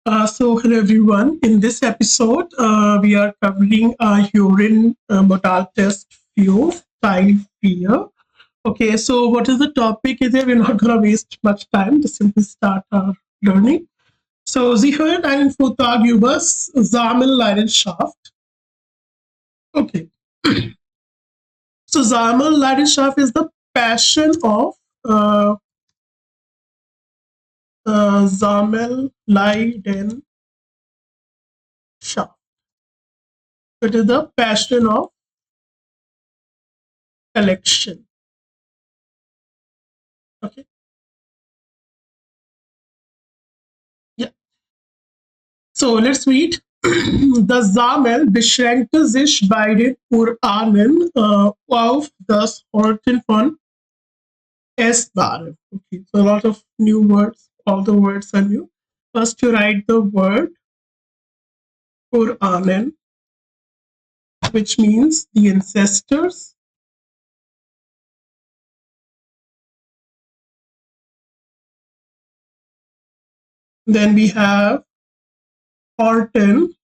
Hello everyone. In this episode, we are covering urine modal test view, TEIL04. Okay, so what is the topic? Is it? We're not going to waste much time. Just simply start our learning. So, Sie hören einen Vortrag über Sammelleidenschaft. Okay, so Sammelleidenschaft is the passion of Sammelleidenschaft. It is the passion of collection. Okay. Yeah. So let's read. Das Sammeln beschränkte sich bei den Uranen auf das Horten von Essbaren. Okay, so a lot of new words. All the words are new. First, you write the word Uranen, which means the ancestors. Then we have Horten.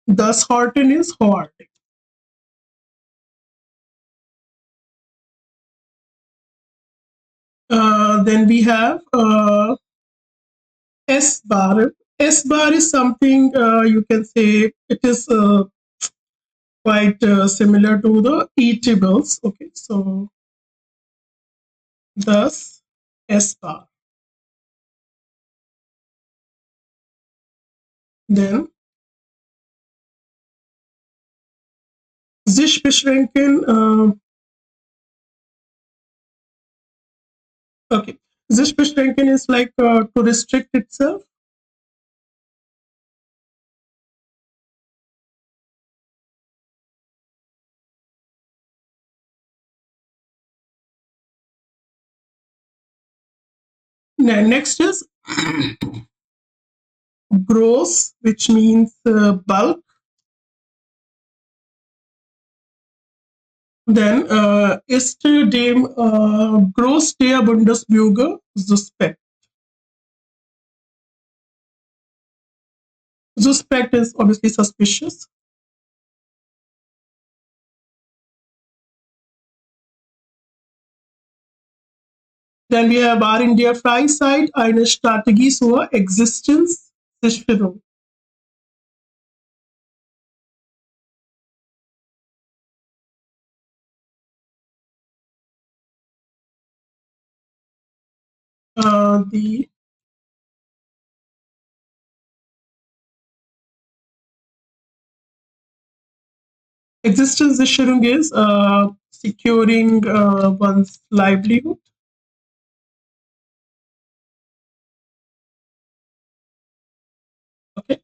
Thus, Horten is hoarding. Then we have S bar. S bar is something you can say it is quite similar to the eatables. Okay, so thus S bar. Then sich beschränken. Okay, sich beschränken is like to restrict itself. Next is gross, which means bulk. Then ist dem Groß der Bundesbürger suspect. Suspect is obviously suspicious. Then we have war in der Freizeit eine Strategie zur Existenzsicherung. The Existenzsicherung is securing one's livelihood. Okay.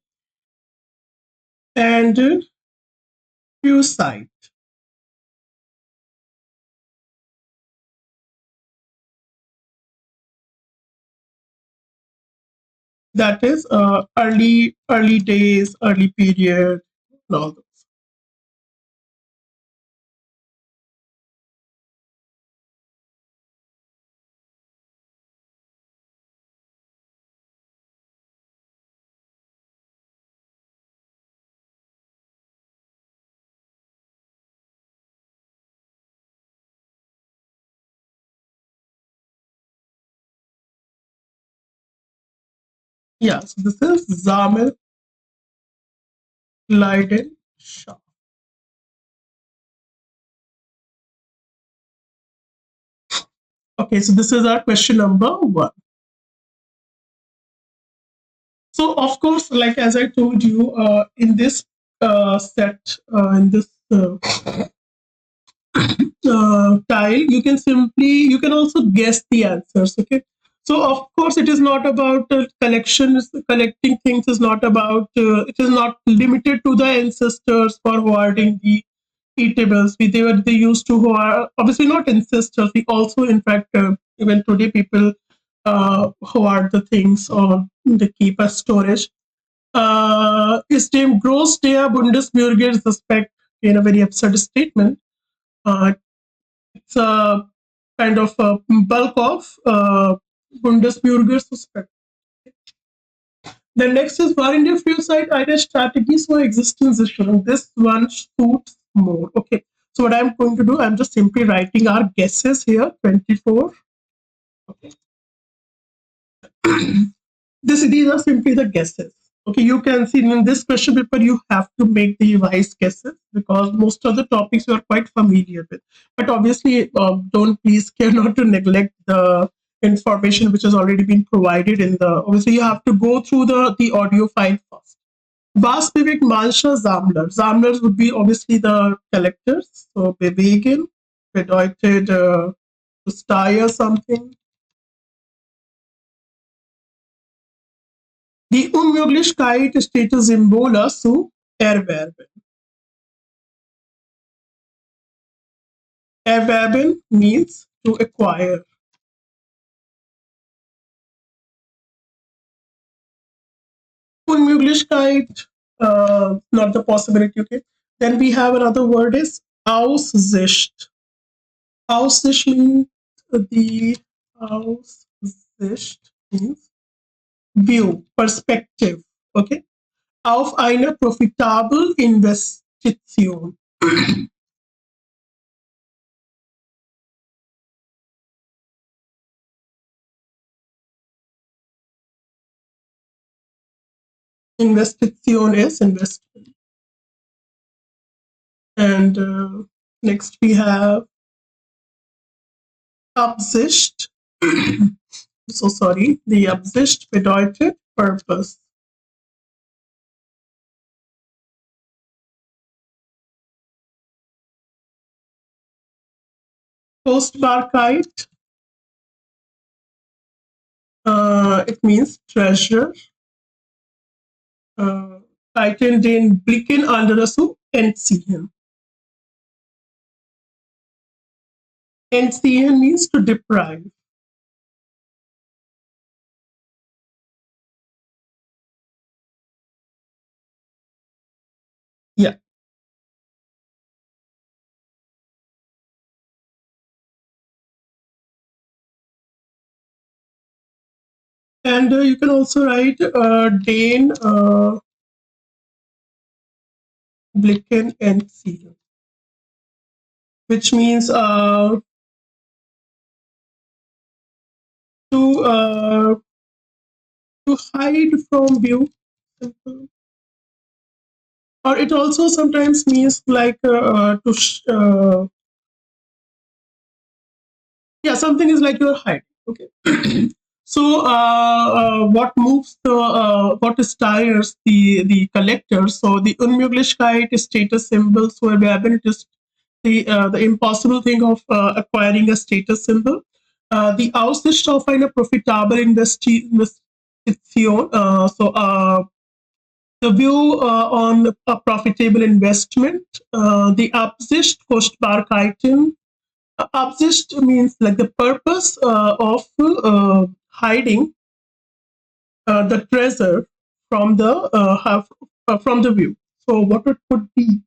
And suicide. That is early days, early period, and all those. Yeah, so this is Sammelleidenschaft. Okay, so this is our question number 1. So of course, like as I told you, in this set, in this tile, you can also guess the answers. Okay, so of course it is not about collecting things is not about it is not limited to the ancestors for hoarding the eatables. They used to hoard, obviously not ancestors. We also in fact even today people hoard the things or they keep as storage. Ist dem Groß der Bundesbürger suspect in a very absurd statement. It's kind of bulk of Bundesbürgersuspekt. The next is Warren suicide either strategies for existence assurance. This one suits more. Okay. So what I'm going to do, I'm just simply writing our guesses here, 24. Okay. These are simply the guesses. Okay, you can see in this question paper, you have to make the wise guesses because most of the topics you are quite familiar with. But obviously, don't please care not to neglect the information which has already been provided in the. Obviously, you have to go through the audio file first. Was bewegt mancher Sammler? Sammlers would be obviously the collectors. So bewegen bedeutet to style something. Die Unmöglichkeit städte Symbole zu erwerben. Erwerben means to acquire. Unmöglichkeit, not the possibility. Okay. Then we have another word is Aussicht. Aussicht means the Aussicht means view, perspective. Okay. Auf eine profitable Investition. Investition is investment. And next we have Absicht. So sorry, the Absicht bedeutet purpose. Kostbarkeit, it means treasure. Titan den Blicken anderer zu entziehen. Entziehen means to deprive. Yeah. And you can also write den Blicken entziehen, which means to hide from view. Or it also sometimes means like yeah, something is like you're hiding. Okay. So what moves what styles the collector? So the Unmöglichkeit is status symbol. So it is the impossible thing of acquiring a status symbol. The Aussicht auf eine profitable Investition. The view on a profitable investment. The Absicht, Kostbarkeiten. Absicht means like the purpose of hiding the treasure from the view. So what it could be?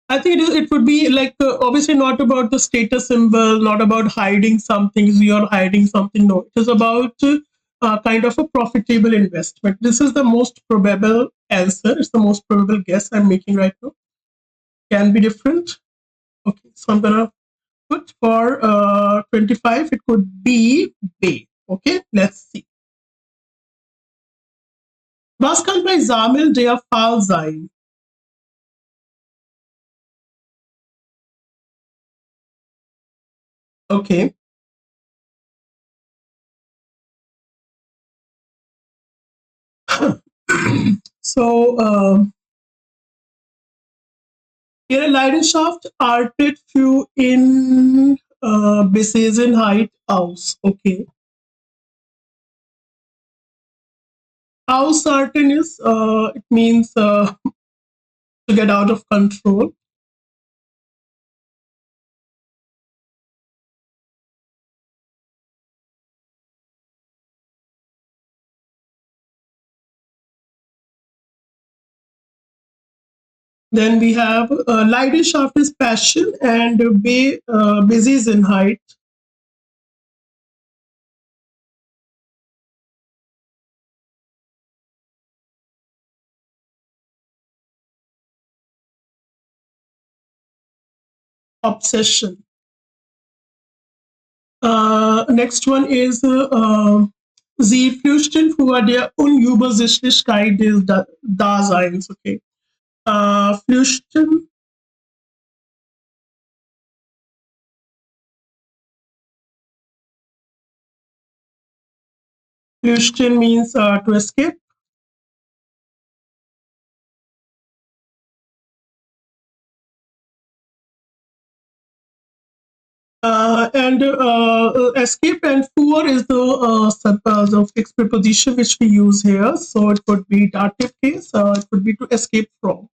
I think it would be like obviously not about the status symbol, not about hiding something. You're hiding something. No, it is about kind of a profitable investment. This is the most probable answer. It's the most probable guess I'm making right now. Can be different. Okay, so I'm gonna put for 25. It could be B. Okay, let's see. Was kann bei Sammeln der Fall sein? Okay. So, Ihre Leidenschaft artet für in Besessenheit aus. Okay. Ausarten is, it means to get out of control. Then we have Leidenschaft is passion, and busy is in height. Obsession. Next one is Sie flüchten vor der Unübersichtlichkeit des Daseins. Okay. Flüchten. Flüchten means to escape. And escape and fuhr is the fixed preposition which we use here. So it could be dative case. It could be to escape from.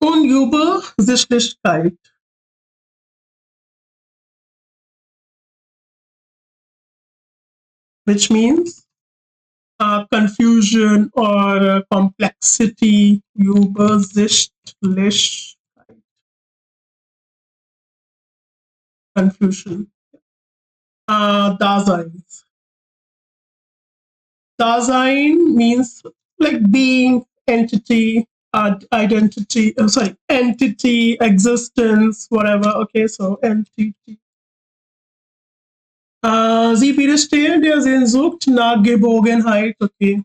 Unübersichtlichkeit, which means confusion or complexity. Übersichtlich, confusion. Dasein. Dasein means like being, entity, identity, entity, existence, whatever. Okay, so entity. Sie widerstehen der Sehnsucht nach Geborgenheit. Okay.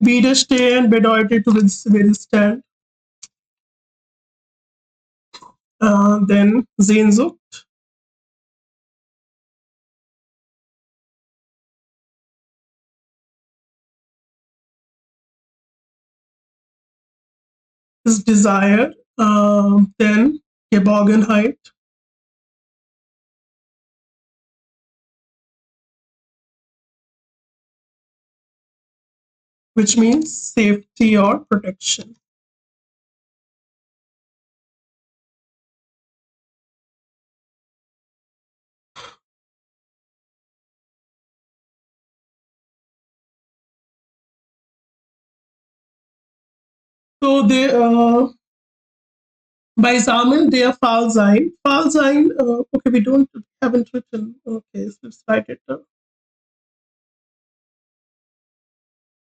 Widerstehen bedeutet to withstand. Then Sehnsucht. Is desire. Then Geborgenheit. Which means safety or protection. So they by Zaman they are Fall sein. Fall sein. Okay, we don't haven't written. Okay, so let's write it down.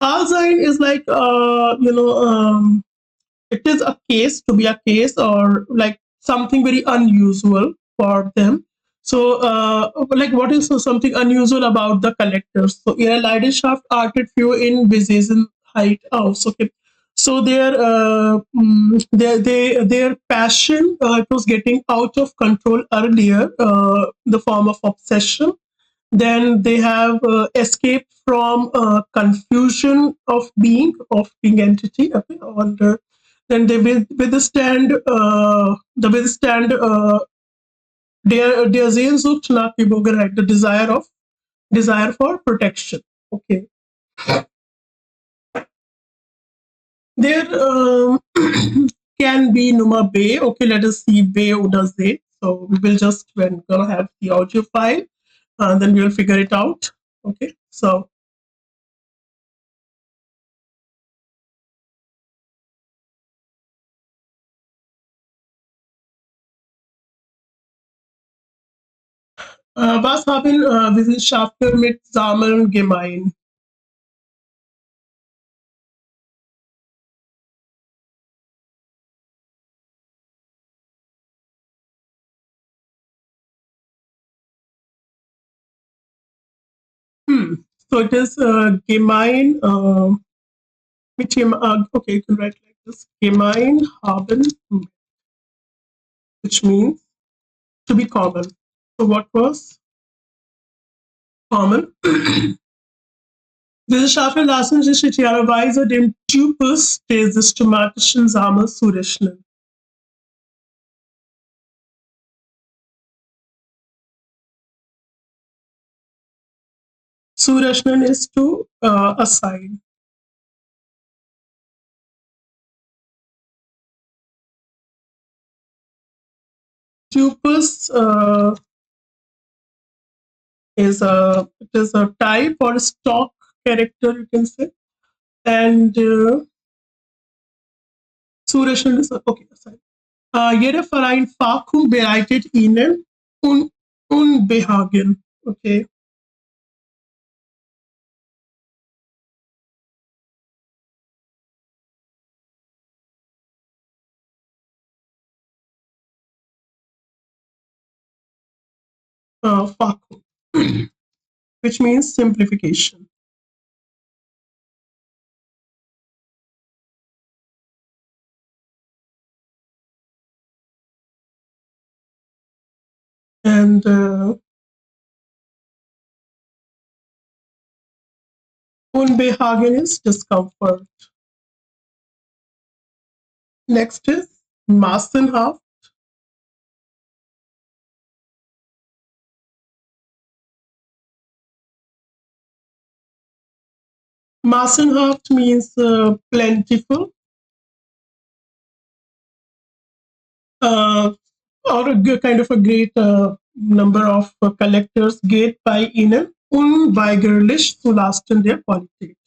Fall sein is like it is a case to be a case or like something very unusual for them. So like what is something unusual about the collectors? So ihre Leidenschaft artet für in Besesenheit aus. Okay. So their passion it was getting out of control earlier, the form of obsession. Then they have escaped from confusion of being entity. Okay, and then they will withstand their Sehnsucht nach Geborgenheit, the desire for protection. Okay, there can be Numa B. Okay, let us see B oder Z. So we will just when gonna have the audio file, and then we will figure it out. Okay, so was haben Wissenschaftler mit Sammeln gemein? So it is gemein. Okay, you can write like this: gemein haben, which means to be common. So what was common? Wissenschaftler lassen sich idealerweise dem Typus der systematischen Sammel zurechnen. Zurechnen is to assign. Typus it is a type or stock character, you can say. And Sureshn is okay. Sorry. Jeder Verein Fakum bereitet Ihnen Unbehagen. Okay. Fakum, which means simplification. And Unbehagen is discomfort. Next is Massenhaft. Massenhaft means plentiful, uh, or kind of a great number of collectors geht bei ihnen unweigerlich zu Lasten der Qualität.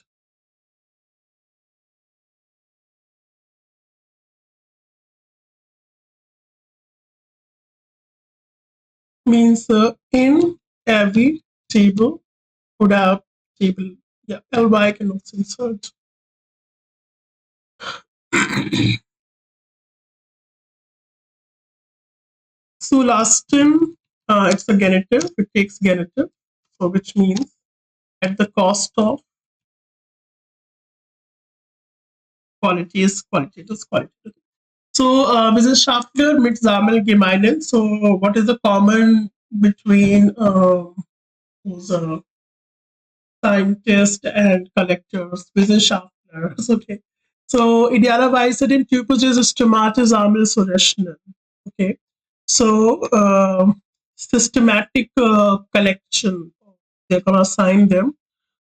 Means inevitable oder table. Yeah, ly can also insert. So last time, it's a genitive. It takes genitive, so which means at the cost of quality is qualitative. Qualitative. So Wissenschaftler mit Sammelgemeinen. So what is the common between those scientists and collectors? Wissenschaftlers. Okay. So idealerweise den Typus der Systemate Sammelsurechnen. Okay. So systematic collection, they're gonna assign them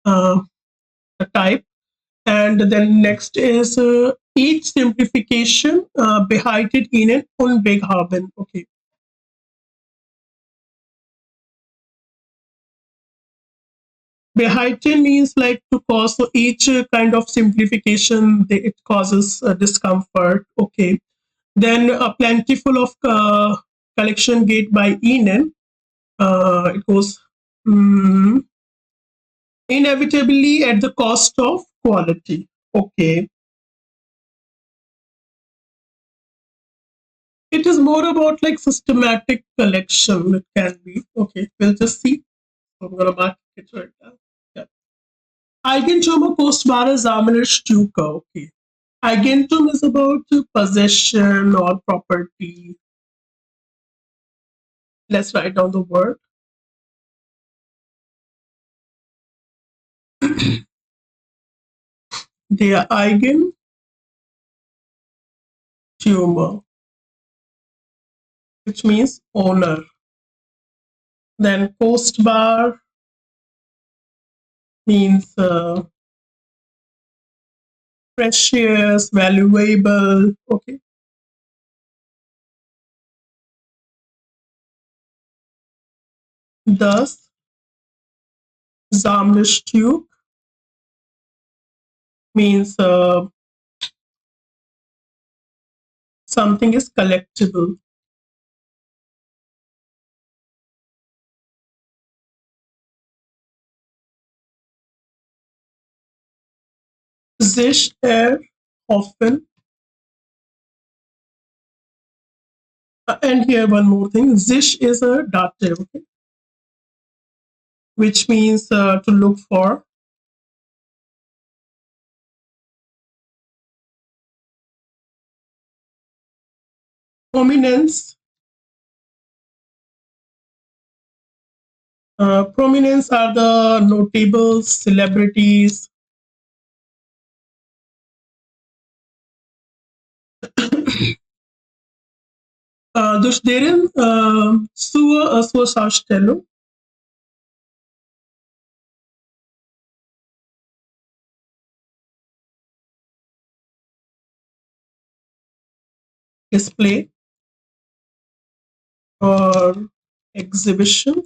a type. And then next is each simplification beheitet ihnen Unbehagen. Okay. Beheiten means like to cause, so each kind of simplification, it causes discomfort. Okay. Then a plentiful of collection gate by ihnen. It goes inevitably at the cost of quality. Okay. It is more about like systematic collection. It can be. Okay, we'll just see. So I'm gonna mark it right now. Yeah. Eigentum or kostbare Sammelstücke. Okay. Eigentum is about possession or property. Let's write down the word. Der Eigentum, which means owner. Then kostbar means precious, valuable. Okay. Thus, Sammlerstück means something is collectible. Sich often. And here one more thing. Sich is a dative, okay? Which means to look for. Prominence. Prominence are the notables, celebrities. Durch deren zur Ausstellung display or exhibition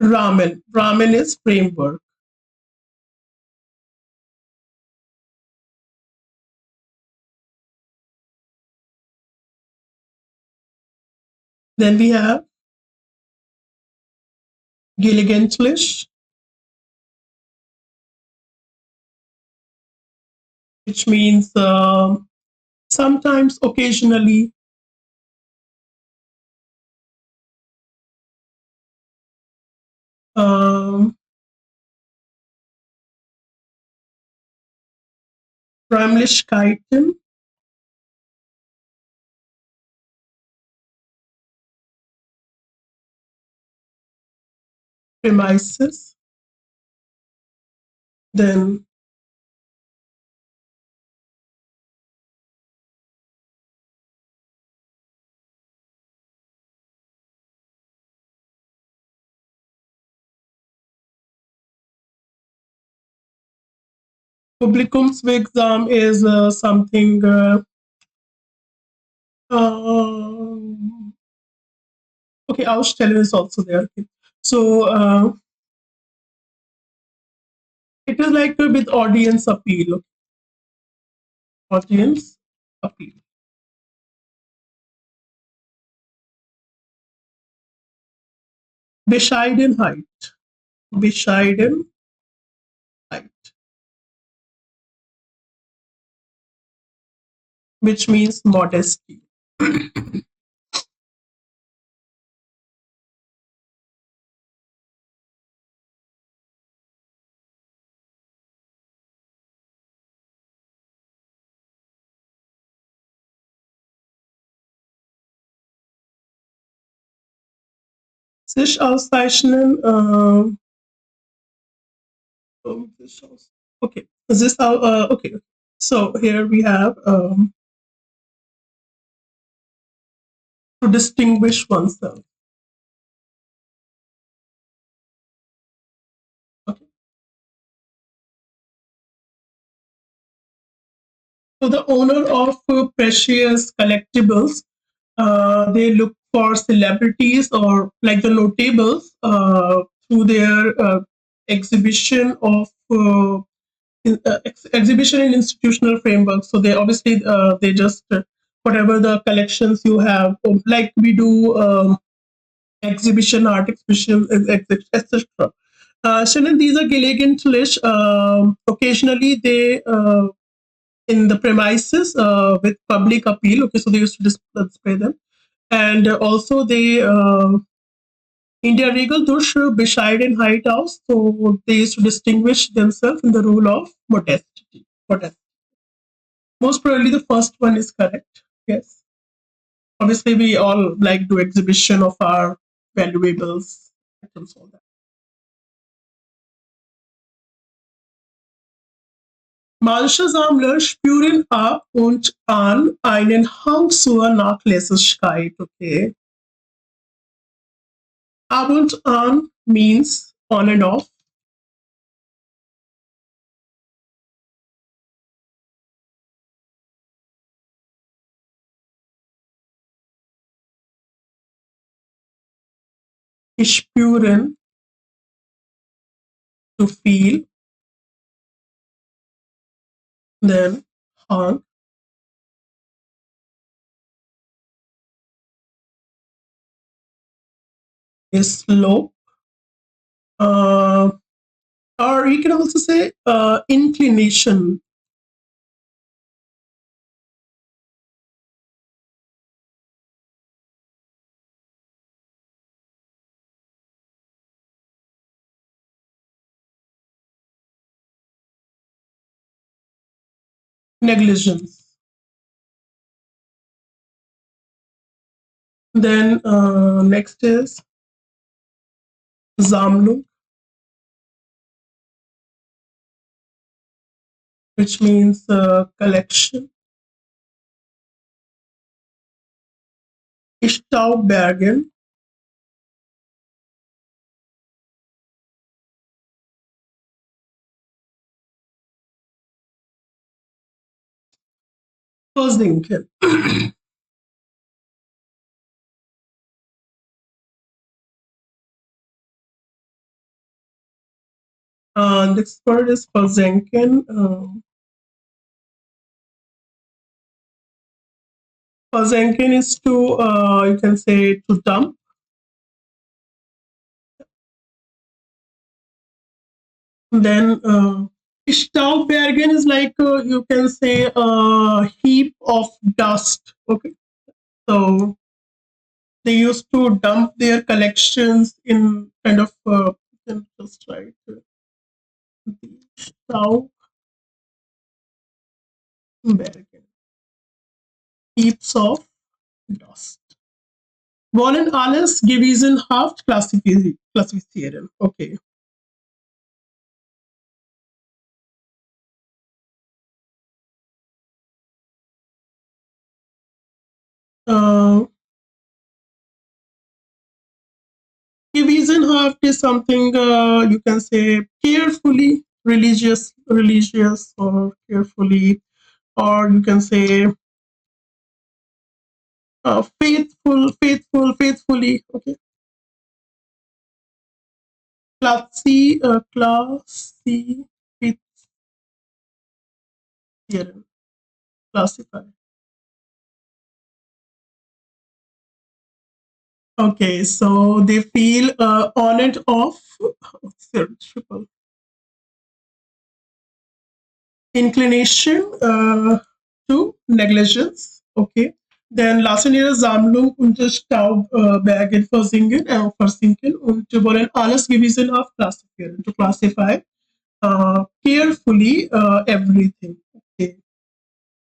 Ramen. Ramen is framework. Then we have Gelegentlich, which means sometimes, occasionally. Um, Räumlichkeiten, premises. Then Publikumswirksam is something. Okay, Ausstellen is also there. Okay. So it is like with audience appeal. Audience appeal. Bescheidenheit. Bescheidenheit, which means modesty. Sich auszeichnen. Okay. This okay. So here we have to distinguish oneself. Okay. So the owner of precious collectibles, they look for celebrities or like the notables through their exhibition of exhibition in institutional frameworks. So they obviously they just whatever the collections you have, like we do exhibition, art exhibition, etc. Shannon, these are gelegentlich. Occasionally, they in the premises with public appeal. Okay, so they used to display them, and also they in der Regel durch Bescheidenheit aus. So they used to distinguish themselves in the rule of modesty. Modesty. Most probably, the first one is correct. Yes. Obviously, we all like do exhibition of our valuables, items, all that. Manche Sammler spüren ab und an einen Hang zur Nachlässigkeit. Okay. Ab und an means on and off. Spüren, to feel. Then Hang is slope. Or you can also say inclination. Negligence. Then next is Sammlung, which means collection. Staubbergen, versinken. Next word is versenken. Versenken is to, you can say, to dump. Then Staubbergen is like, you can say, a heap of dust. Okay, so they used to dump their collections in kind of, just write Staubbergen, heaps of dust. Wollen alles gewissenhaft klassifizieren. Okay. Uh, gewissenhaft is something, you can say, carefully religious, or carefully, or you can say, faithfully. Okay. Classify. Classify. Okay, so they feel on and off. Triple inclination to negligence. Okay. Then lassen ihre Sammlung unter Staubbergen versinken und wollen alles gewissenhaft klassifizieren. To classify carefully everything. Okay.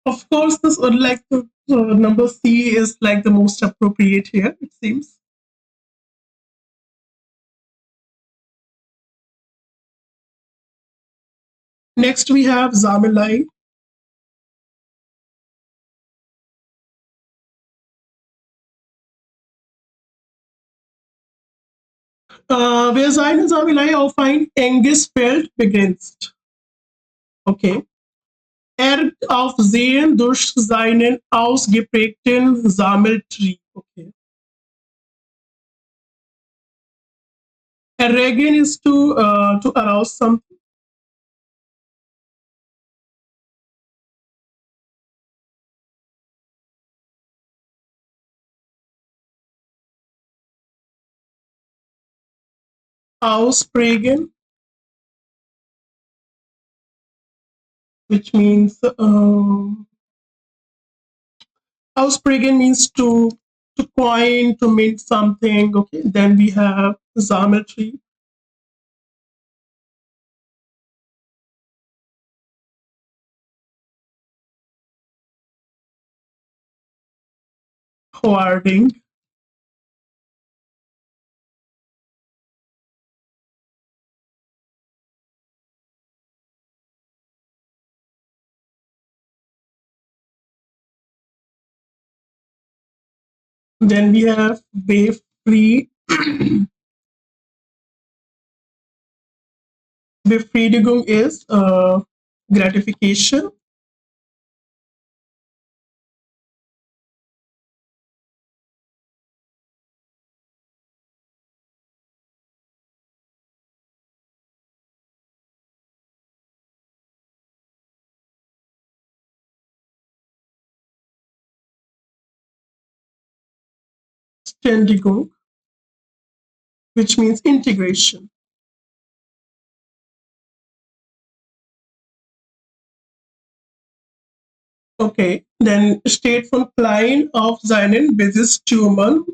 Of course, this like the number C is like the most appropriate here, it seems. Next, we have Zamelai. Wer seine Sammelei auf ein enges Feld begrenzt. Okay. Aufsehen durch seinen ausgeprägten Sammeltrieb. Okay. Erregen is to arouse something. Ausprägen, which means ausprägen means to coin, to mint something. Okay. Then we have Sammeltrieb. Hoarding. Then we have Befried. Befriedigung is gratification. Ständigung, which means integration. Okay, then steht von klein auf seinen Besitztümern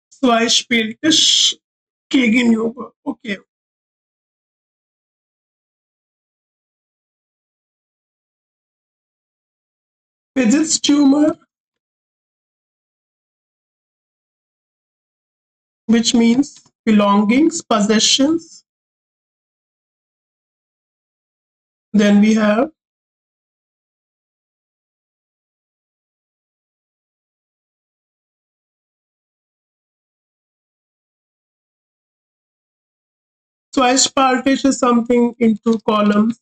zweispältig gegenüber. Okay. Besitztümer, which means belongings, possessions. Then we have zweispaltig is something in two columns.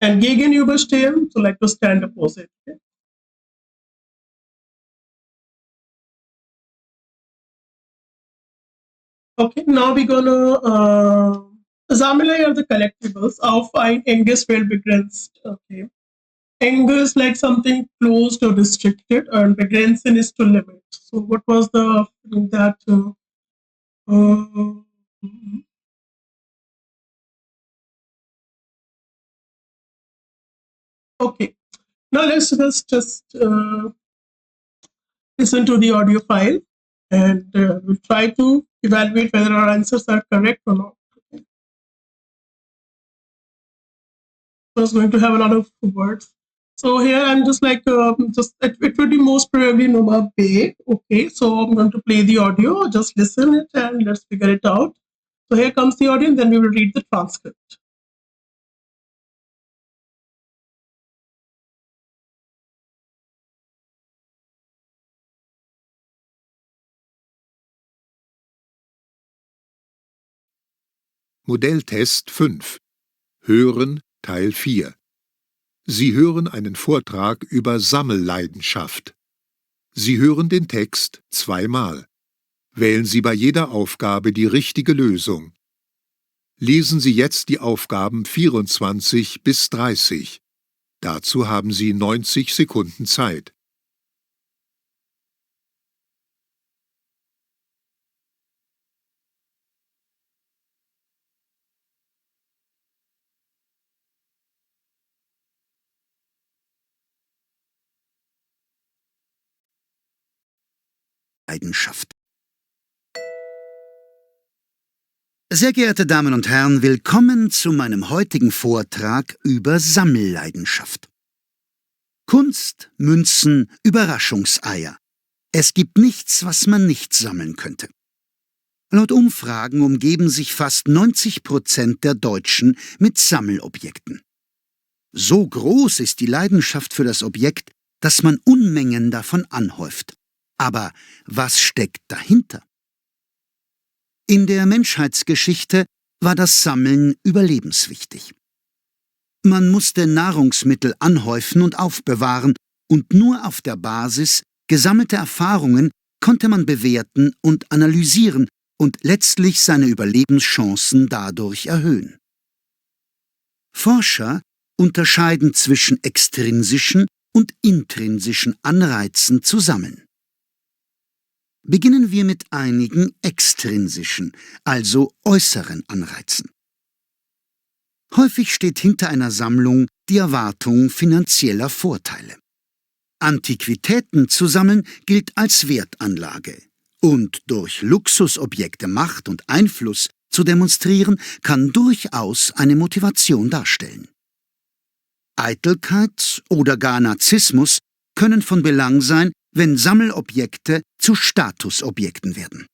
And gegenüberstehen, so like to stand opposite. Okay? Okay, now we're gonna Sammler are the collectibles auf ein enges Feld begrenzt. Okay. Enge is like something closed or restricted, and begrenzen is to limit. So what was the that uh, okay. Now let's just listen to the audio file, and we'll try to evaluate whether our answers are correct or not. So it's going to have a lot of words. So here I'm just like, it would be most probably Noma Bay. Okay, so I'm going to play the audio. Just listen it and let's figure it out. So here comes the audio, and then we will read the transcript. Modelltest 5. Hören Teil 4. Sie hören einen Vortrag über Sammelleidenschaft. Sie hören den Text zweimal. Wählen Sie bei jeder Aufgabe die richtige Lösung. Lesen Sie jetzt die Aufgaben 24 bis 30. Dazu haben Sie 90 Sekunden Zeit. Leidenschaft. Sehr geehrte Damen und Herren, willkommen zu meinem heutigen Vortrag über Sammelleidenschaft. Kunst, Münzen, Überraschungseier. Es gibt nichts, was man nicht sammeln könnte. Laut Umfragen umgeben sich fast 90% der Deutschen mit Sammelobjekten. So groß ist die Leidenschaft für das Objekt, dass man Unmengen davon anhäuft. Aber was steckt dahinter? In der Menschheitsgeschichte war das Sammeln überlebenswichtig. Man musste Nahrungsmittel anhäufen und aufbewahren, und nur auf der Basis gesammelter Erfahrungen konnte man bewerten und analysieren und letztlich seine Überlebenschancen dadurch erhöhen. Forscher unterscheiden zwischen extrinsischen und intrinsischen Anreizen zu sammeln. Beginnen wir mit einigen extrinsischen, also äußeren Anreizen. Häufig steht hinter einer Sammlung die Erwartung finanzieller Vorteile. Antiquitäten zu sammeln gilt als Wertanlage, und durch Luxusobjekte Macht und Einfluss zu demonstrieren, kann durchaus eine Motivation darstellen. Eitelkeit oder gar Narzissmus können von Belang sein, wenn Sammelobjekte zu Statusobjekten werden.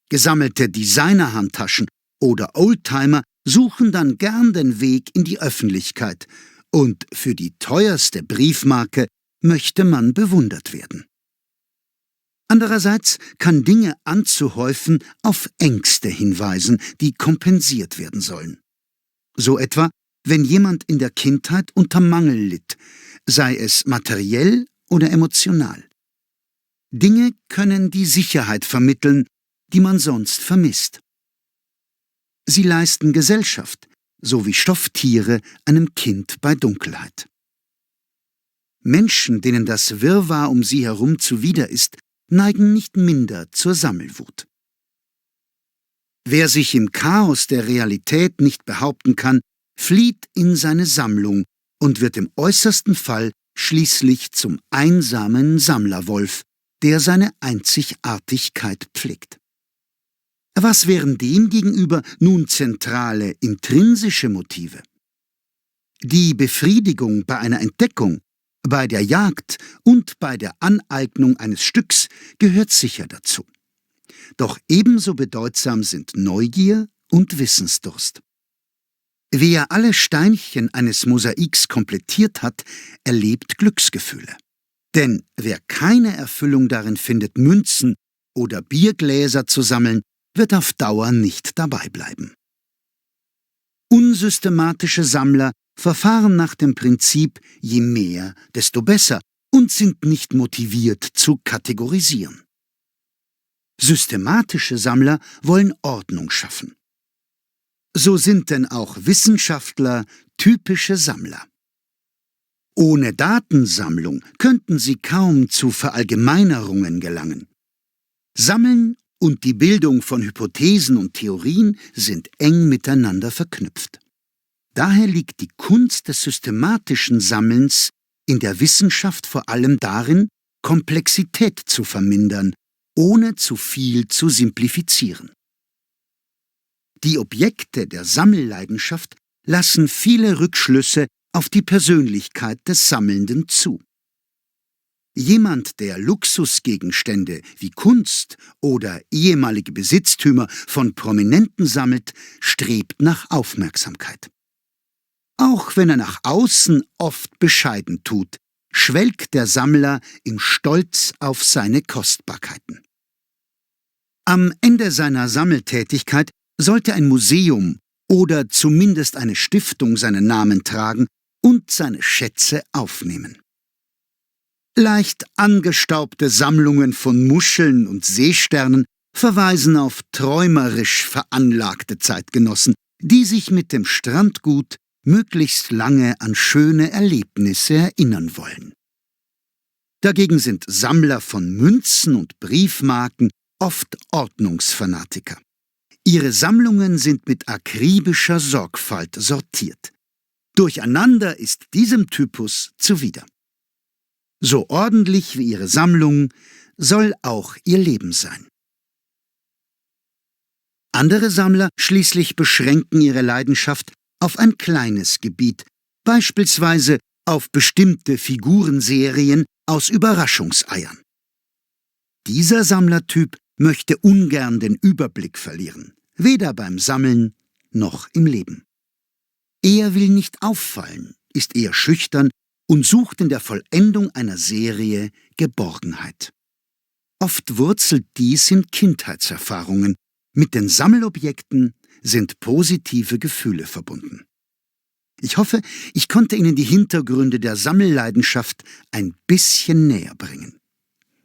Gesammelte Designerhandtaschen oder Oldtimer suchen dann gern den Weg in die Öffentlichkeit, und für die teuerste Briefmarke möchte man bewundert werden. Andererseits kann Dinge anzuhäufen auf Ängste hinweisen, die kompensiert werden sollen. So etwa, wenn jemand in der Kindheit unter Mangel litt, sei es materiell oder emotional. Dinge können die Sicherheit vermitteln, die man sonst vermisst. Sie leisten Gesellschaft, so wie Stofftiere einem Kind bei Dunkelheit. Menschen, denen das Wirrwarr um sie herum zuwider ist, neigen nicht minder zur Sammelwut. Wer sich im Chaos der Realität nicht behaupten kann, flieht in seine Sammlung und wird im äußersten Fall schließlich zum einsamen Sammlerwolf, der seine Einzigartigkeit pflegt. Was wären dem gegenüber nun zentrale intrinsische Motive? Die Befriedigung bei einer Entdeckung, bei der Jagd und bei der Aneignung eines Stücks gehört sicher dazu. Doch ebenso bedeutsam sind Neugier und Wissensdurst. Wer alle Steinchen eines Mosaiks komplettiert hat, erlebt Glücksgefühle. Denn wer keine Erfüllung darin findet, Münzen oder Biergläser zu sammeln, wird auf Dauer nicht dabei bleiben. Unsystematische Sammler verfahren nach dem Prinzip, je mehr, desto besser, und sind nicht motiviert zu kategorisieren. Systematische Sammler wollen Ordnung schaffen. So sind denn auch Wissenschaftler typische Sammler. Ohne Datensammlung könnten sie kaum zu Verallgemeinerungen gelangen. Sammeln und die Bildung von Hypothesen und Theorien sind eng miteinander verknüpft. Daher liegt die Kunst des systematischen Sammelns in der Wissenschaft vor allem darin, Komplexität zu vermindern, ohne zu viel zu simplifizieren. Die Objekte der Sammelleidenschaft lassen viele Rückschlüsse auf die Persönlichkeit des Sammelnden zu. Jemand, der Luxusgegenstände wie Kunst oder ehemalige Besitztümer von Prominenten sammelt, strebt nach Aufmerksamkeit. Auch wenn er nach außen oft bescheiden tut, schwelgt der Sammler im Stolz auf seine Kostbarkeiten. Am Ende seiner Sammeltätigkeit sollte ein Museum oder zumindest eine Stiftung seinen Namen tragen und seine Schätze aufnehmen. Leicht angestaubte Sammlungen von Muscheln und Seesternen verweisen auf träumerisch veranlagte Zeitgenossen, die sich mit dem Strandgut möglichst lange an schöne Erlebnisse erinnern wollen. Dagegen sind Sammler von Münzen und Briefmarken oft Ordnungsfanatiker. Ihre Sammlungen sind mit akribischer Sorgfalt sortiert. Durcheinander ist diesem Typus zuwider. So ordentlich wie ihre Sammlung soll auch ihr Leben sein. Andere Sammler schließlich beschränken ihre Leidenschaft auf ein kleines Gebiet, beispielsweise auf bestimmte Figurenserien aus Überraschungseiern. Dieser Sammlertyp möchte ungern den Überblick verlieren, weder beim Sammeln noch im Leben. Er will nicht auffallen, ist eher schüchtern und sucht in der Vollendung einer Serie Geborgenheit. Oft wurzelt dies in Kindheitserfahrungen. Mit den Sammelobjekten sind positive Gefühle verbunden. Ich hoffe, ich konnte Ihnen die Hintergründe der Sammelleidenschaft ein bisschen näher bringen.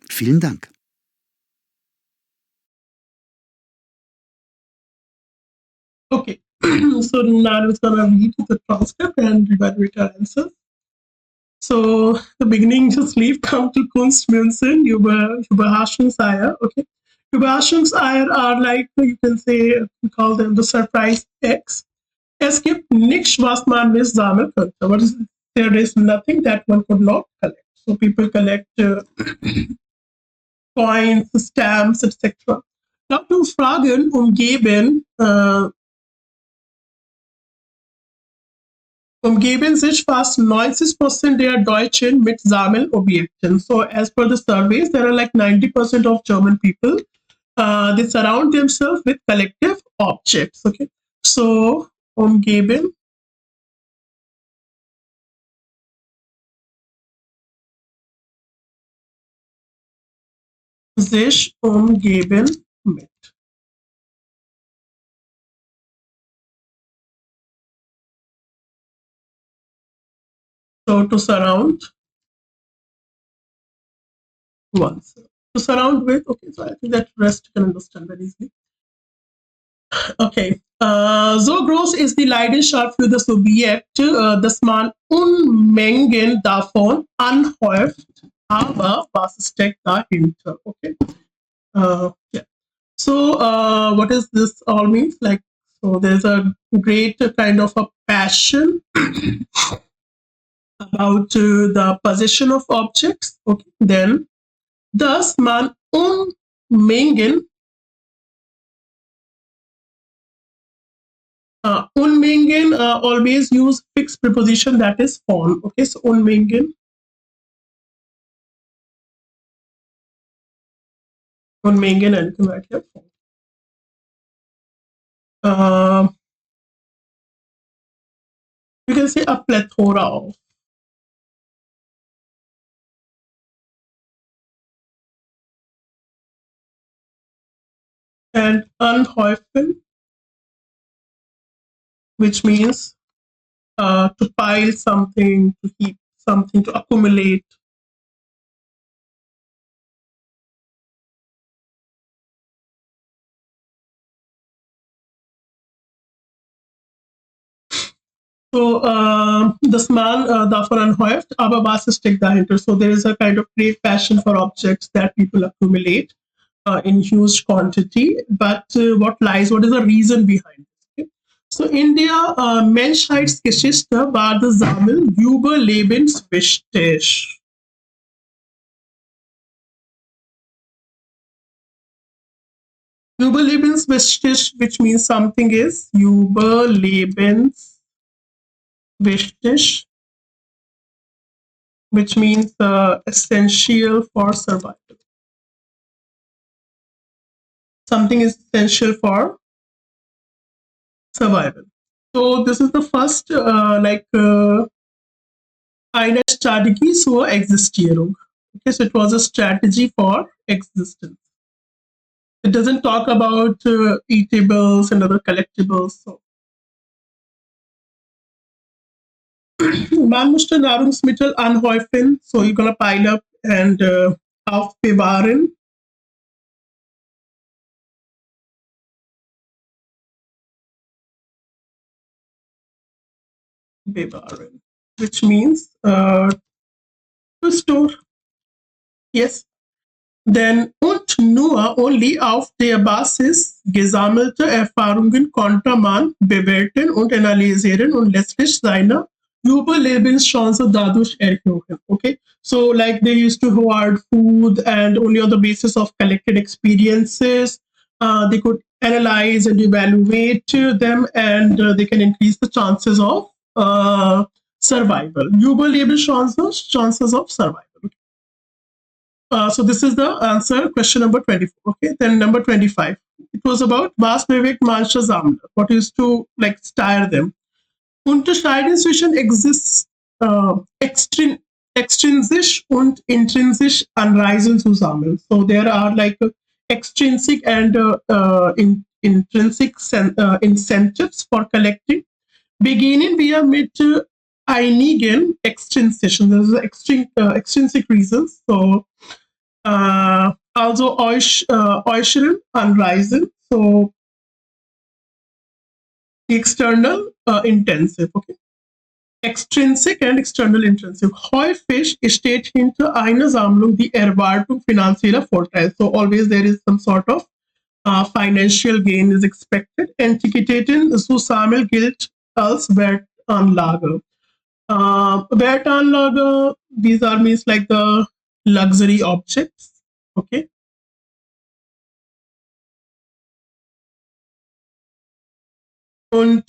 Vielen Dank. Okay, so now I'm going to read the transcript and evaluate our answers. So the beginning just leave come to Kunstmünzen, Überraschungseier. Okay, Überraschungseier are like, you can say, we call them the surprise eggs. Es gibt nichts, was man nicht sammeln könnte. There is nothing that one could not collect. So people collect coins, stamps, etc. Laut Umfragen umgeben sich fast 90% der Deutschen mit Sammelobjekten. So as per the surveys, there are like 90% of German people. They surround themselves with collective objects. Okay, so umgeben sich mit. So to surround oneself. To surround with, okay, so I think that rest you can understand very easily. Okay, so groß ist die Leidenschaft für das Objekt, dass man Unmengen davon anhäuft. Aber was steckt dahinter? Okay. Yeah. So what does this all means? Like, so there's a great kind of a passion about the possession of objects. Okay. Then, dass man Unmengen always use fixed preposition, that is von. Okay, so Unmengen. Unmengen and you can write here von. You can say a plethora of. And anhäufen, which means to pile something, to heap something, to accumulate. So das Mal davon anhäuft, aber was steckt dahinter? So there is a kind of great passion for objects that people accumulate in huge quantity. But what is the reason behind it? Okay? So India, Menschheitsgeschichte war das Sammeln überlebenswichtig. Überlebenswichtig, which means something is überlebenswichtig, which means essential for survival. Something is essential for survival. So this is the first eine Strategie zur Existierung. Okay, so it was a strategy for existence. It doesn't talk about eatables and other collectibles. So man musste Nahrungsmittel anhäufen, so you're gonna pile up and aufbewahren. Bewahren, which means to store. Yes. Then und nur only auf der Basis gesammelter Erfahrungen konnte man bewerten und analysieren und letztlich seine Überlebenschance dadurch erhöhen. Okay, so like they used to hoard food and only on the basis of collected experiences, they could analyze and evaluate them, and they can increase the chances of survival. Überlebenschances, chances of survival. So this is the answer, question number 24. Okay, then number 25. It was about was bewegt manche Sammler. What is to like style them? Unterscheiden zwischen extrinsisch und intrinsisch Anreizen zu sammeln. So there are like extrinsic and intrinsic incentives for collecting. Beginnen wir mit einigen extrinsischen, this is extrinsic reasons. So also äußeren Anreizen, so external intensive, okay. Extrinsic and external intensive. Häufig steht hinter einer Sammlung die Erwartung finanzieller Vorteile. So always there is some sort of financial gain is expected. Antiquitäten zu sammeln gilt als Wertanlage. Wertanlage, these are means like the luxury objects. Okay. Und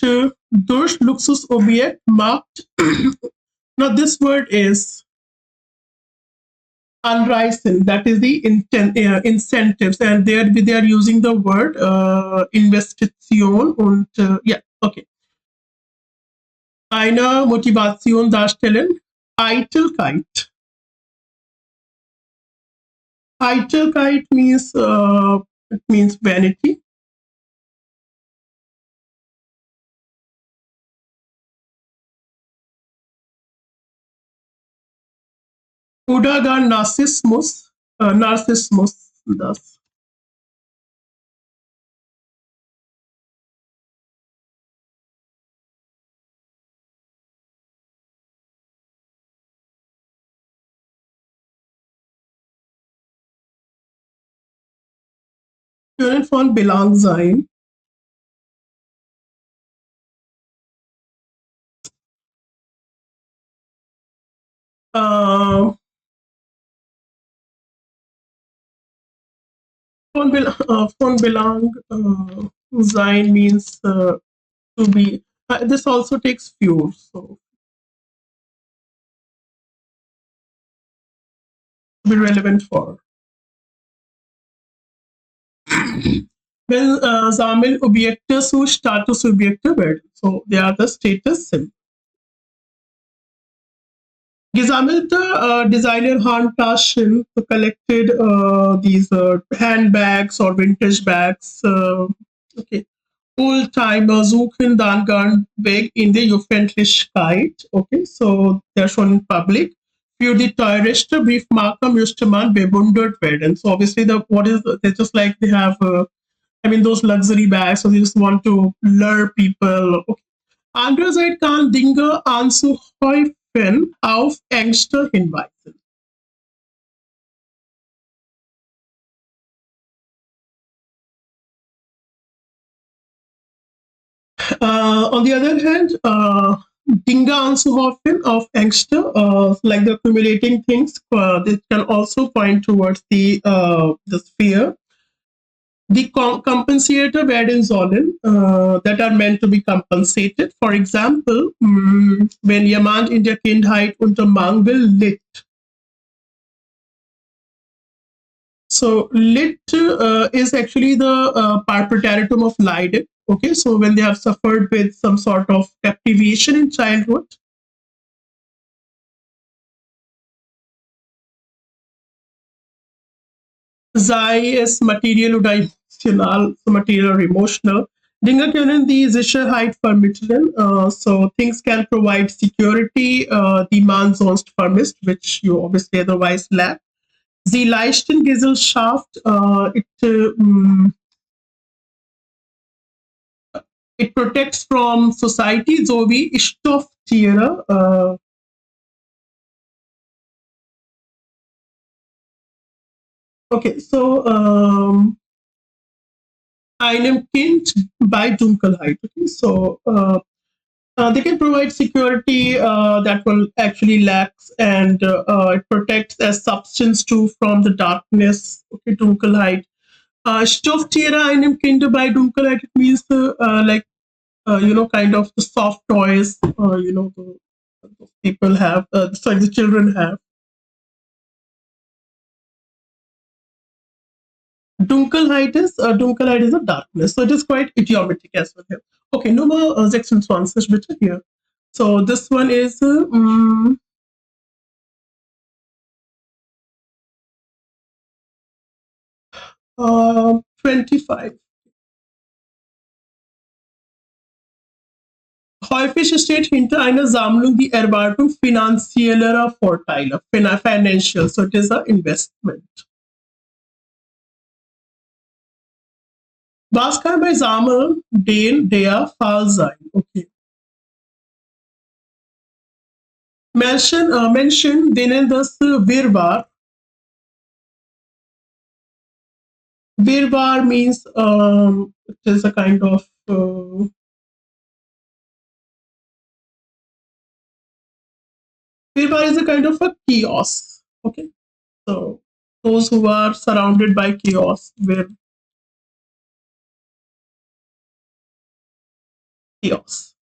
durch Luxusobjekt macht, now this word is Anreizen, that is the incentives, and they are using the word Investition und yeah, okay. Eine Motivation darstellen, Eitelkeit. Eitelkeit means it means vanity. Oder gar Narzissmus, das. Können von Belang sein. Von Belang sein means to be. This also takes few, so to be relevant for. Wenn Sammelobjekte zu Statusobjekte werden, so they are the status symbol. Gesammelte Designer-Handtaschen, collected these handbags or vintage bags. Okay. Oldtimer suchen dann gern weg in die Öffentlichkeit. Okay, so they're shown in public. Für die teuerste Briefmarke müsste man bewundert werden. So obviously, they're just like they have, those luxury bags, so they just want to lure people. Okay. Andererseits kann Dinge anzuhäufen auf Ängste hinweisen. On the other hand, Dinge anzuhäufen auf Ängste, like the accumulating things, this can also point towards the fear. Die Kompensator werden sollen, that are meant to be compensated. For example, wenn jemand in der Kindheit unter Mangel litt. So lit is actually the parpetaritum of Leiden. Okay, so when they have suffered with some sort of deprivation in childhood. Sei es materiell oder emotional, so material or emotional. Dinge können die Sicherheit vermitteln, so things can provide security, die man sonst vermisst, which you obviously otherwise lack. Sie leisten Gesellschaft, it protects from society, so wie Stofftiere. Okay, so einem Kind bei Dunkelheit. Okay, so they can provide security that will actually lacks, and it protects as substance too from the darkness. Okay, Dunkelheit. Stofftiere einem Kind bei Dunkelheit. It means like kind of the soft toys. The people have. Sorry, the children have. Dunkelheit is a darkness, so it is quite idiomatic as well here. Okay, Nummer 26 bitte hier. So this one is 25. Häufig steht hinter einer Sammlung die Erwartung finanzieller Vorteile, financial, so it is a investment. Was kann bei Sammeln der Fall sein? Okay. Menschen, denen das Wirrwarr means it is a kind of Virvar is a kind of a chaos. Okay, so those who are surrounded by chaos, with chaos.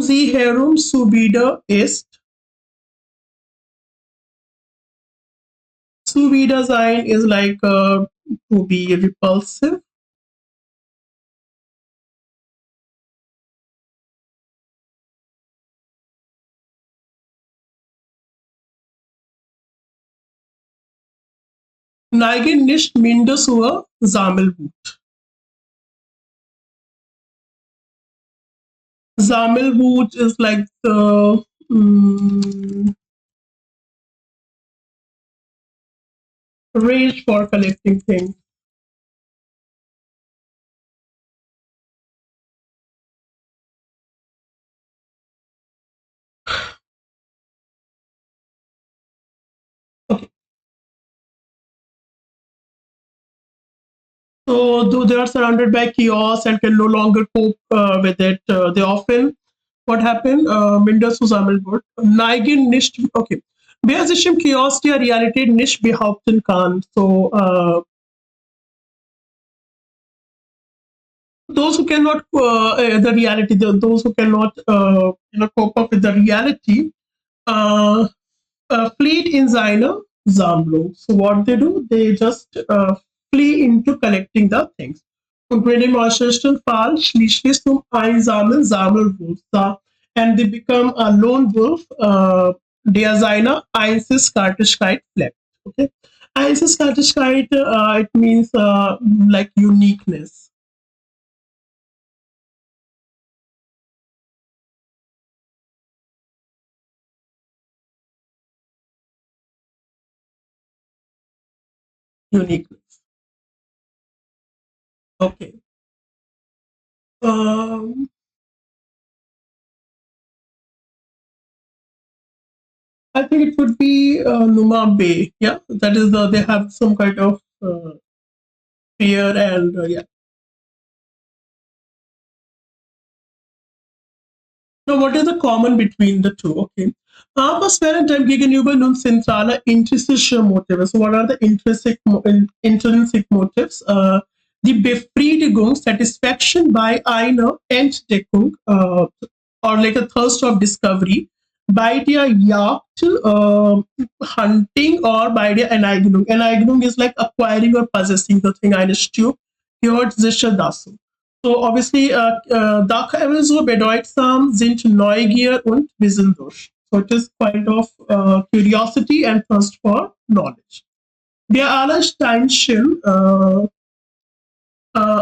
Sie herum zuwider ist. Zuwider sein is like to be repulsive. Neigen nicht minder zur Sammelwut. Sammelwut is like the rage for collecting things. Okay. So though they are surrounded by chaos and can no longer cope with it, they often what happened? Minder Zusammenwort. Neigen nicht. Okay. Wer sich im Chaos der Realität nicht behaupten kann. So those who cannot the reality, those who cannot cope up with the reality, uh, flee in seine Sammlung. So what they do, they just flee into collecting the things. Und wenn im äußersten Fall schließlich zum einsamen Sammelwolf da, and they become a lone wolf, der seine Einzigartigkeit pflegt. Okay, Einzigartigkeit, it means like uniqueness. Uniqueness. Okay. Um, I think it would be Numa Bay. Yeah, that is they have some kind of fear and yeah. Now, what is the common between the two? Okay. Was während dem Gegenüber nun zentrale intrinsische Motive. So, what are the intrinsic motives? Die Befriedigung, satisfaction by einer Entdeckung, or like a thirst of discovery, bei der Jagd, hunting, or bei der Aneignung. Aneignung is like acquiring or possessing the thing, eine Stück, gehört sicher dazu. So obviously, Dach-Ebenso bedeutsam sind Neugier und Wissendurst. So it is kind of curiosity and thirst for knowledge. Der Allersteinchen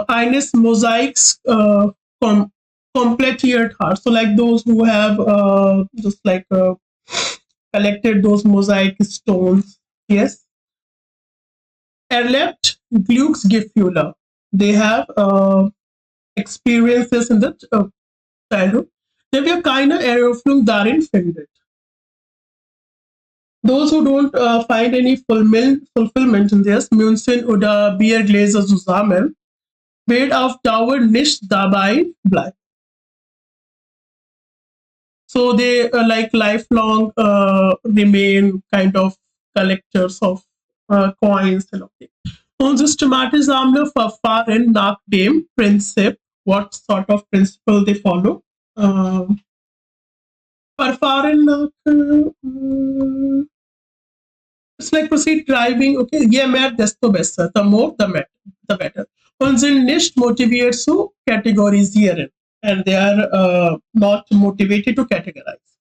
eines Mosaiks komplettiert hat. So like those who have just like collected those mosaic stones. Yes. Erlebt Glücksgefühle. They have experiences in the childhood, der wir keine Eröffnung darin findet. Those who don't find any fulfillment in this, Münzen oder Biergläser zu sammeln, wird auf Dauer nicht dabei bleiben. So they like lifelong remain kind of collectors of coins and okay. Und systematische Sammler verfahren nach dem Prinzip, what sort of principle they follow. Verfahren nach it's like proceed driving, okay, je mehr, desto besser, the more, the better. Und sind nicht motiviert zu kategorisieren. And they are not motivated to categorize.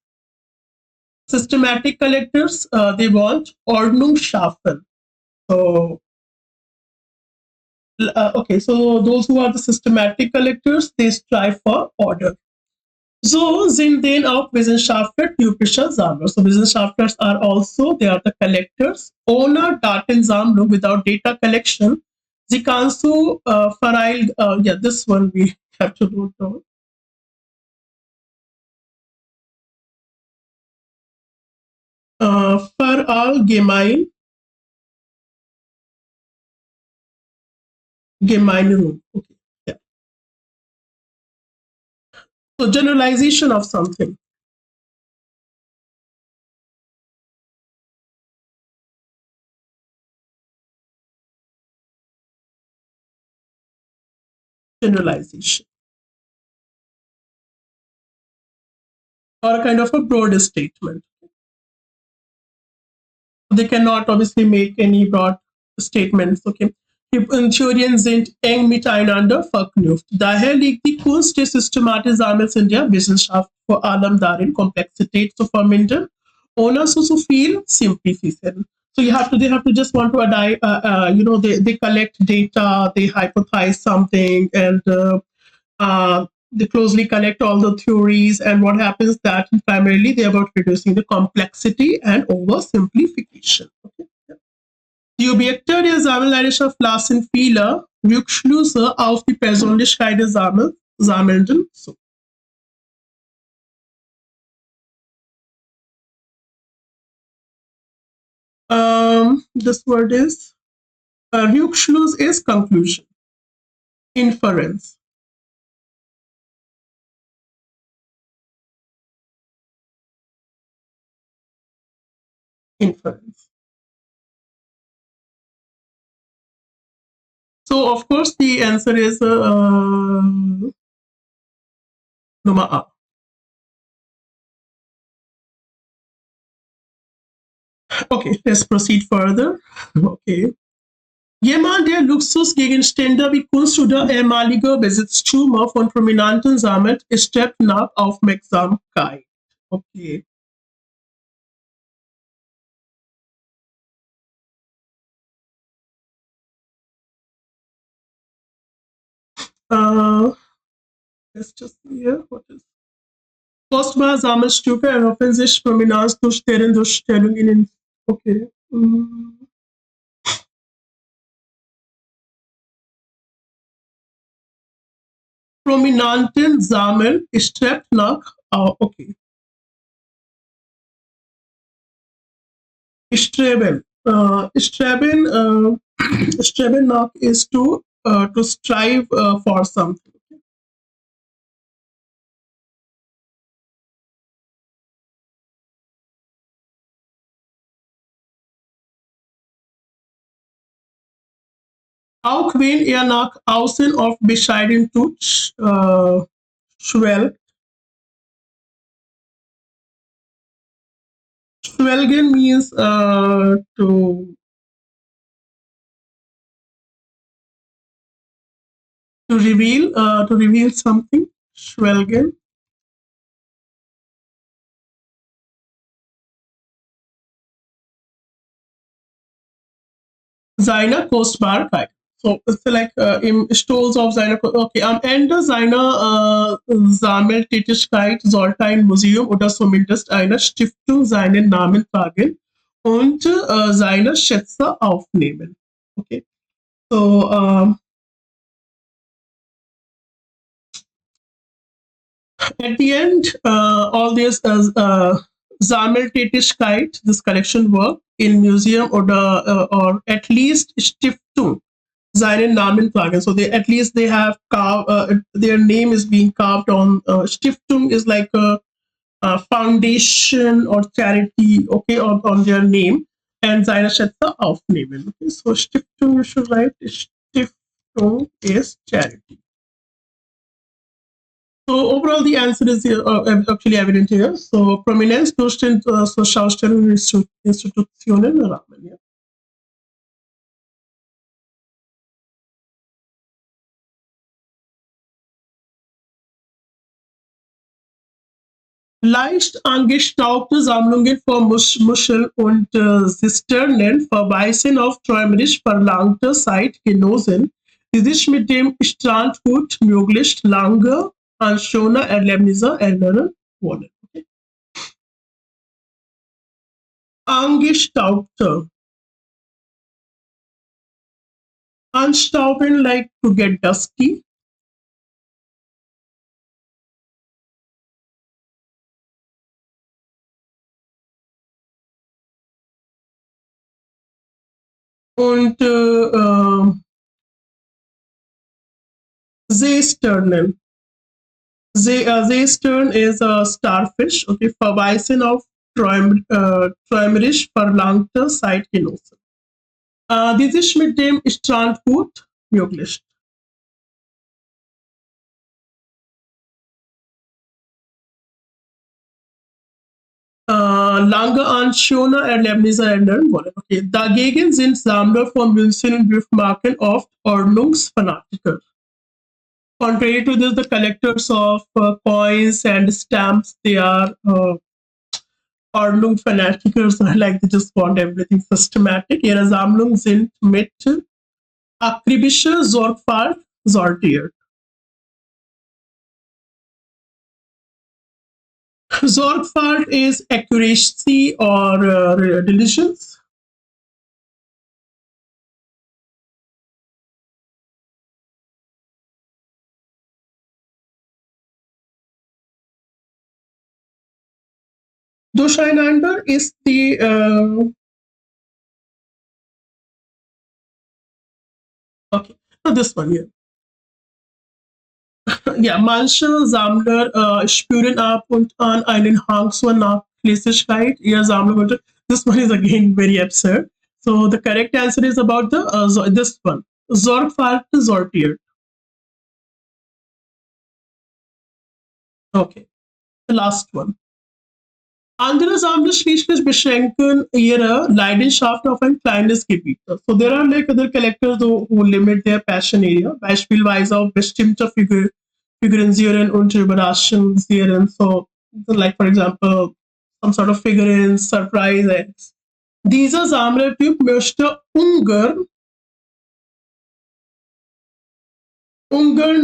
Systematic collectors, they want Ordnung schaffen. So, okay, so those who are the systematic collectors, they strive for order. So sind then auch Wissenschaftler typischer Sammler. So Wissenschaftlers are also, they are the collectors. Ohne Datensammlung, without data collection, sie kannst du yeah, this one we have to do down. Verallgemein, Gemeinung. Okay, yeah. So generalization of something. Generalization. Or a kind of a broad statement. They cannot obviously make any broad statements. Okay. Die Theorien sind eng miteinander verknüpft. Daher liegt die Kunst des systematischen Sammels in der Wissenschaft vor allem darin, Komplexität zu vermindern, ohne so viel simplifizieren. So they have to just want to they collect data, they hypothesize something, and they closely connect all the theories. And what happens that primarily they're about reducing the complexity and oversimplification. Okay. Die Objekte der Sammelleidenschaft lassen viele Rückschlüsse auf die Persönlichkeit des Sammelnden zu. This word is Rückschluss is conclusion, inference. Inference. So, of course, the answer is Nummer A. Okay, let's proceed further. Okay. Jemand, der Luxusgegenstände wie Kunst oder ehemalige Besitztümer von Prominenten sammelt, strebt nach Aufmerksamkeit. Okay. Let's just here. What is kostbare Sammelstücke erhoffen sich Prominenz durch deren Durchstellung in den. Okay. prominenten Samen strebt nach, okay, streben. Streben nach is to strive for something. Auch wenn er nach außen oft bescheiden tut, schwelgt. Schwelgen means to reveal something. Schwelgen. Seiner Kostbarkeit. So it's like im Stolz auf seine, okay, am Ende seiner Sammeltätigkeit sollte ein Museum oder zumindest eine Stiftung seinen Namen tragen und seine Schätze aufnehmen. Okay, so at the end, all this Sammeltätigkeit, this collection work in museum or at least Stiftung seinen Namen tragen. So they at least they have their name is being carved on. Stiftung is like a foundation or charity, okay, on their name. And seine Schätze aufnehmen. Okay, so Stiftung, you should write Stiftung is charity. So overall, the answer is actually evident here. So Prominenz durch den so Schaustellung Institutionen Rahmen. Ja. Leicht angestaubte Sammlungen von Muscheln und Zisternen verweisen auf träumerisch verlangte Zeitgenossen, die sich mit dem Strandgut möglichst lange an schöne Erlebnisse erinnern wollen. Okay. Angestaubte. Anstauben like to get dusty. Und Seesternen. Seestern is a starfish, okay, verweisen auf träumerisch verlangte Zeitgenossen, die sich mit dem Strandgut möglichst. Lange an schöne Erlebnisse erinnern wollen. Okay. Dagegen sind Sammler von Münzen und Briefmarken oft Ordnungsfanatiker. Contrary to this, the collectors of coins and stamps, they are Ordnungsfanatiker, like they just want everything systematic. Ihre Sammlungen sind mit akribischer Sorgfalt sortiert. Sorgfalt is accuracy or diligence. Durcheinander is the okay. So this one here. Ja, manche Sammler spüren ab und an einen Hang zur Nachlässigkeit ihrer Sammlung. This one is again very absurd. So the correct answer is about the this one. Sorgfalt sortiert. Okay, the last one. Andere Sammler schließlich beschränken ihre Leidenschaft auf ein kleines Gebiet. So there are like other collectors who limit their passion area, beispielsweise auf bestimmte Figurisieren und Überraschungen. So like for example, some sort of figurines, surprises. Dieser Sammlertyp möchte Ungern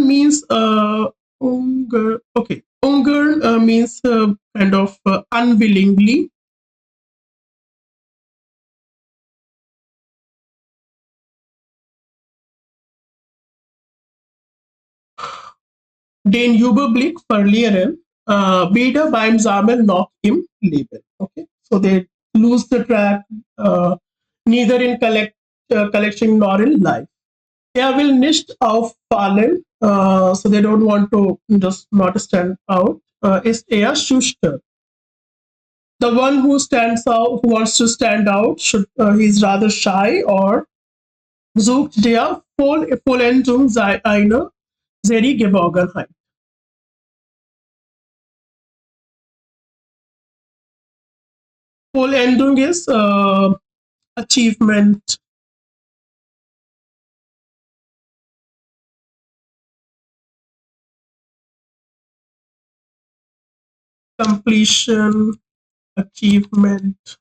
means okay. Ungern means kind of unwillingly. den Überblick verlieren, weder beim Sammeln noch im Leben. Okay, so they lose the track neither in collection nor in life. Er will nicht auffallen, so they don't want to just not stand out, ist eher schüchtern. The one who stands out, who wants to stand out, he's rather shy or sucht der Vollendung einer Geborgenheit. Vollendung ist achievement. Completion, achievement.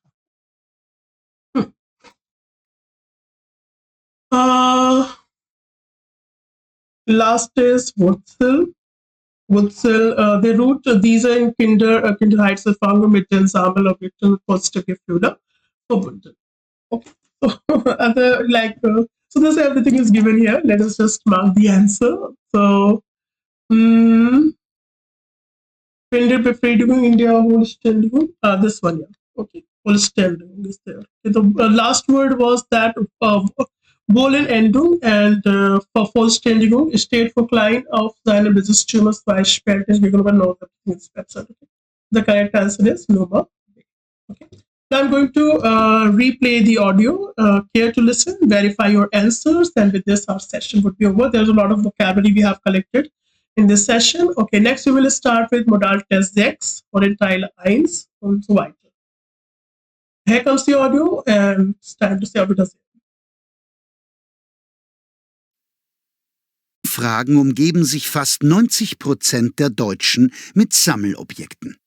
Last is Wurzel. Der Root dieser in Kinderheitserfahrung mit den Sammelobjekten positive Gefühle verbunden. Okay. So this everything is given here. Let us just mark the answer. So, Befriedigung in der Vollständigung. This one, yeah. Okay, Vollständigung is there. Okay, the last word was that Wohlenendung and Vervollständigung steht für klein auf seinem Besitztümers Spalten gegenüber Nordwestens Website. Okay. The correct answer is Nummer B. Okay. Now I'm going to replay the audio. Care to listen, verify your answers, and with this our session would be over. There's a lot of vocabulary we have collected in this session. Okay, next we will start with Modal Test 6 or in Teil 1 und so weiter. Here comes the audio and it's time to see how it does. Fragen umgeben sich fast 90% der Deutschen mit Sammelobjekten.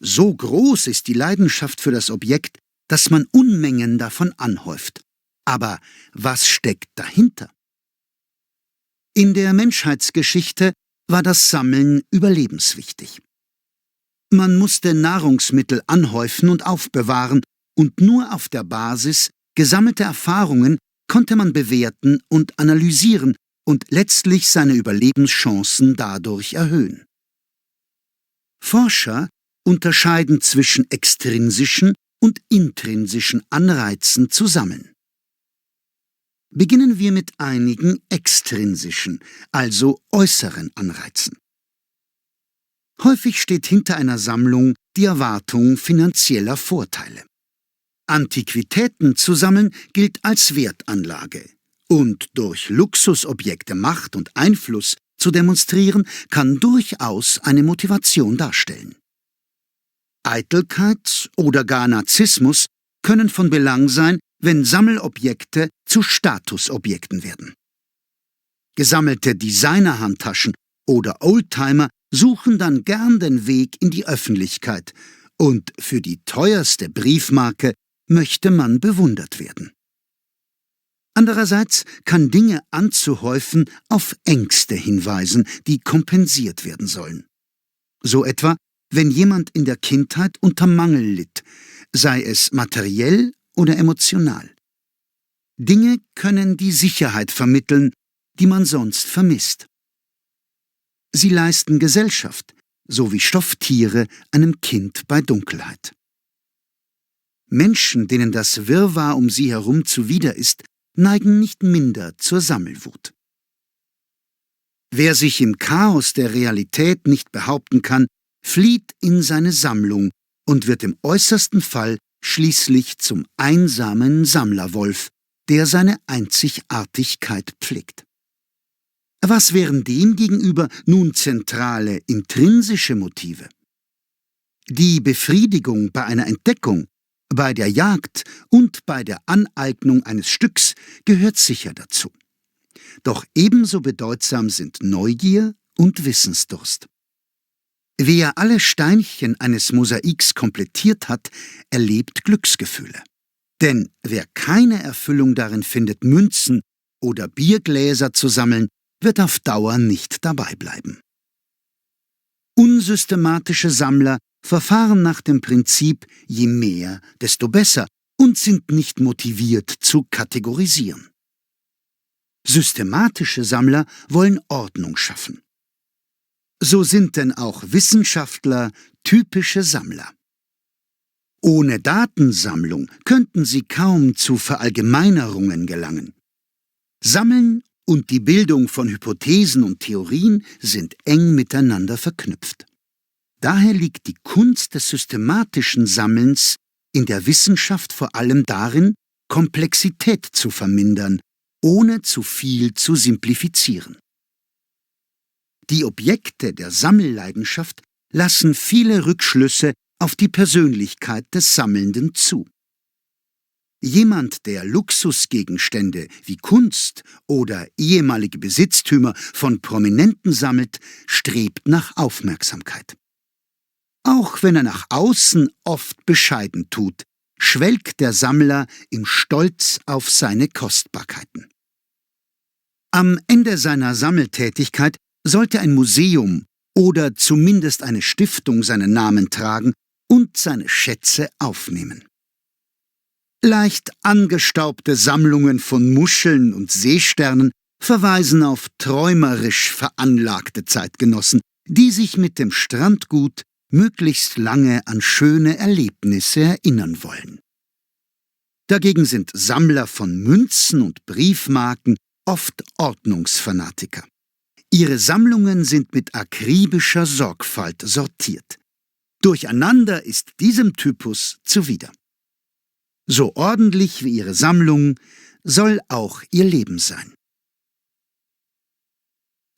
So groß ist die Leidenschaft für das Objekt, dass man Unmengen davon anhäuft. Aber was steckt dahinter? In der Menschheitsgeschichte war das Sammeln überlebenswichtig. Man musste Nahrungsmittel anhäufen und aufbewahren, und nur auf der Basis gesammelter Erfahrungen konnte man bewerten und analysieren und letztlich seine Überlebenschancen dadurch erhöhen. Forscher unterscheiden zwischen extrinsischen und intrinsischen Anreizen zu sammeln. Beginnen wir mit einigen extrinsischen, also äußeren Anreizen. Häufig steht hinter einer Sammlung die Erwartung finanzieller Vorteile. Antiquitäten zu sammeln gilt als Wertanlage. Und durch Luxusobjekte Macht und Einfluss zu demonstrieren, kann durchaus eine Motivation darstellen. Eitelkeit oder gar Narzissmus können von Belang sein, wenn Sammelobjekte zu Statusobjekten werden. Gesammelte Designerhandtaschen oder Oldtimer suchen dann gern den Weg in die Öffentlichkeit, und für die teuerste Briefmarke möchte man bewundert werden. Andererseits kann Dinge anzuhäufen auf Ängste hinweisen, die kompensiert werden sollen. So etwa, wenn jemand in der Kindheit unter Mangel litt, sei es materiell oder emotional. Dinge können die Sicherheit vermitteln, die man sonst vermisst. Sie leisten Gesellschaft, so wie Stofftiere einem Kind bei Dunkelheit. Menschen, denen das Wirrwarr um sie herum zuwider ist, neigen nicht minder zur Sammelwut. Wer sich im Chaos der Realität nicht behaupten kann, flieht in seine Sammlung und wird im äußersten Fall schließlich zum einsamen Sammlerwolf, der seine Einzigartigkeit pflegt. Was wären demgegenüber nun zentrale intrinsische Motive? Die Befriedigung bei einer Entdeckung, bei der Jagd und bei der Aneignung eines Stücks gehört sicher dazu. Doch ebenso bedeutsam sind Neugier und Wissensdurst. Wer alle Steinchen eines Mosaiks komplettiert hat, erlebt Glücksgefühle. Denn wer keine Erfüllung darin findet, Münzen oder Biergläser zu sammeln, wird auf Dauer nicht dabei bleiben. Unsystematische Sammler verfahren nach dem Prinzip, je mehr, desto besser und sind nicht motiviert zu kategorisieren. Systematische Sammler wollen Ordnung schaffen. So sind denn auch Wissenschaftler typische Sammler. Ohne Datensammlung könnten sie kaum zu Verallgemeinerungen gelangen. Sammeln und die Bildung von Hypothesen und Theorien sind eng miteinander verknüpft. Daher liegt die Kunst des systematischen Sammelns in der Wissenschaft vor allem darin, Komplexität zu vermindern, ohne zu viel zu simplifizieren. Die Objekte der Sammelleidenschaft lassen viele Rückschlüsse auf die Persönlichkeit des Sammelnden zu. Jemand, der Luxusgegenstände wie Kunst oder ehemalige Besitztümer von Prominenten sammelt, strebt nach Aufmerksamkeit. Auch wenn er nach außen oft bescheiden tut, schwelgt der Sammler im Stolz auf seine Kostbarkeiten. Am Ende seiner Sammeltätigkeit sollte ein Museum oder zumindest eine Stiftung seinen Namen tragen und seine Schätze aufnehmen. Leicht angestaubte Sammlungen von Muscheln und Seesternen verweisen auf träumerisch veranlagte Zeitgenossen, die sich mit dem Strandgut möglichst lange an schöne Erlebnisse erinnern wollen. Dagegen sind Sammler von Münzen und Briefmarken oft Ordnungsfanatiker. Ihre Sammlungen sind mit akribischer Sorgfalt sortiert. Durcheinander ist diesem Typus zuwider. So ordentlich wie ihre Sammlung soll auch ihr Leben sein.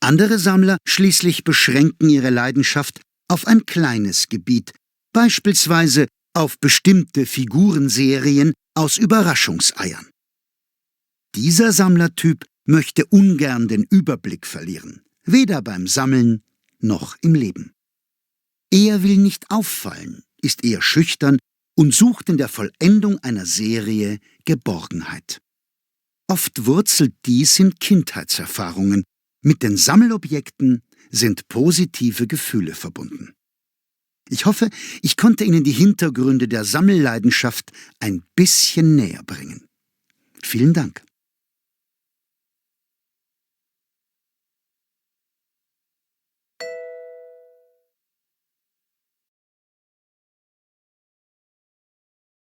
Andere Sammler schließlich beschränken ihre Leidenschaft auf ein kleines Gebiet, beispielsweise auf bestimmte Figurenserien aus Überraschungseiern. Dieser Sammlertyp möchte ungern den Überblick verlieren, weder beim Sammeln noch im Leben. Er will nicht auffallen, ist eher schüchtern und sucht in der Vollendung einer Serie Geborgenheit. Oft wurzelt dies in Kindheitserfahrungen. Mit den Sammelobjekten sind positive Gefühle verbunden. Ich hoffe, ich konnte Ihnen die Hintergründe der Sammelleidenschaft ein bisschen näher bringen. Vielen Dank.